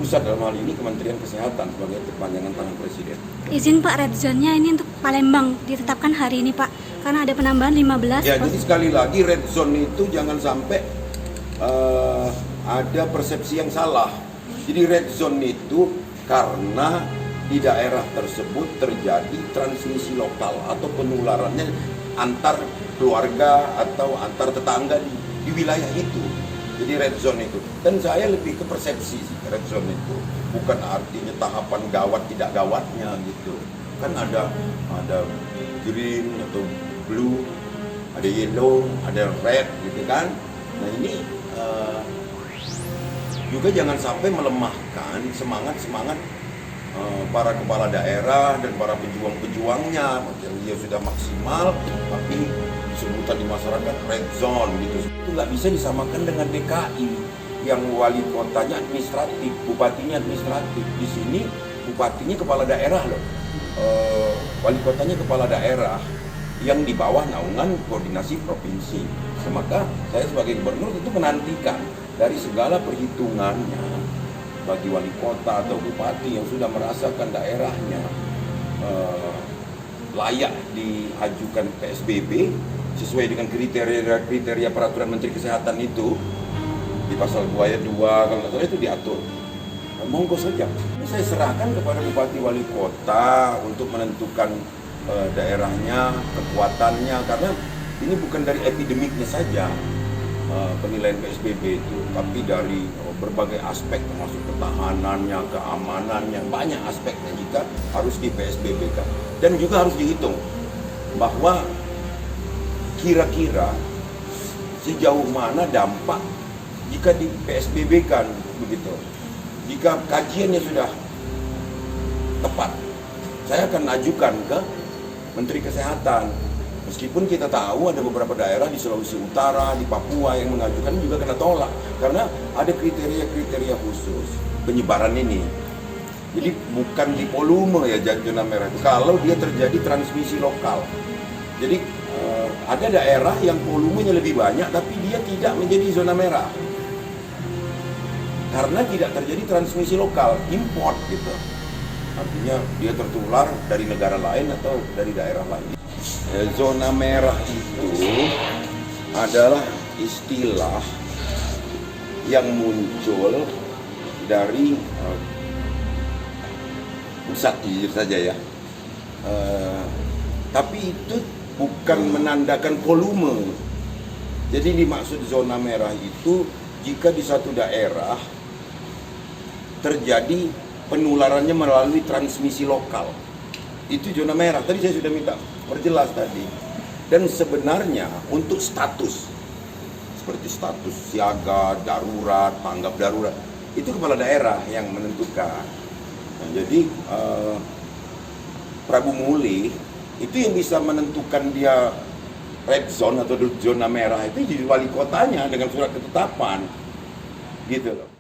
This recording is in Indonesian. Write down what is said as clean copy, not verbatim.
pusat, dalam hal ini Kementerian Kesehatan sebagai perpanjangan tangan Presiden. Izin Pak, red zone-nya ini untuk Palembang ditetapkan hari ini Pak, karena ada penambahan 15. Ya, jadi sekali lagi red zone itu jangan sampai ada persepsi yang salah. Jadi red zone itu karena di daerah tersebut terjadi transmisi lokal atau penularannya antar keluarga atau antar tetangga di wilayah itu. Jadi red zone itu. Dan saya lebih ke persepsi sih red zone itu. Bukan artinya tahapan gawat tidak gawatnya gitu. Kan ada green atau blue, ada yellow, ada red gitu kan. Nah ini juga jangan sampai melemahkan semangat para kepala daerah dan para pejuang-pejuangnya yang dia sudah maksimal, tapi sebutan di masyarakat red zone gitu. Itu nggak bisa disamakan dengan DKI yang wali kotanya administratif, bupatinya administratif. Di sini bupatinya kepala daerah loh, wali kotanya kepala daerah yang di bawah naungan koordinasi provinsi. Maka saya sebagai gubernur tentu menantikan dari segala perhitungannya bagi wali kota atau bupati yang sudah merasakan daerahnya layak diajukan PSBB sesuai dengan kriteria peraturan Menteri Kesehatan itu di pasal 2 ayat 2 kalau nggak salah itu diatur. Monggo saja. Ini saya serahkan kepada bupati wali kota untuk menentukan daerahnya, kekuatannya, karena ini bukan dari epidemiknya saja penilaian PSBB itu, tapi dari berbagai aspek termasuk ketahanannya, keamanannya, banyak aspeknya jika harus di PSBB kan. Dan juga harus dihitung bahwa kira-kira sejauh mana dampak jika di PSBB kan begitu. Jika kajiannya sudah tepat, saya akan ajukan ke Menteri Kesehatan. Meskipun kita tahu ada beberapa daerah di Sulawesi Utara, di Papua yang mengajukan juga kena tolak karena ada kriteria-kriteria khusus penyebaran ini. Jadi bukan di volume ya zona merah itu, kalau dia terjadi transmisi lokal. Jadi ada daerah yang volumenya lebih banyak tapi dia tidak menjadi zona merah karena tidak terjadi transmisi lokal, import gitu. Artinya dia tertular dari negara lain atau dari daerah lain. Zona merah itu adalah istilah yang muncul dari pusat jujur saja ya. Tapi itu bukan menandakan volume. Jadi dimaksud zona merah itu jika di satu daerah terjadi penularannya melalui transmisi lokal. Itu zona merah. Tadi saya sudah minta perjelas tadi. Dan sebenarnya untuk status seperti status siaga, darurat, tanggap darurat, itu kepala daerah yang menentukan. Nah, jadi Prabu Muli itu yang bisa menentukan dia red zone atau zona merah itu di wali kotanya dengan surat ketetapan gitu loh.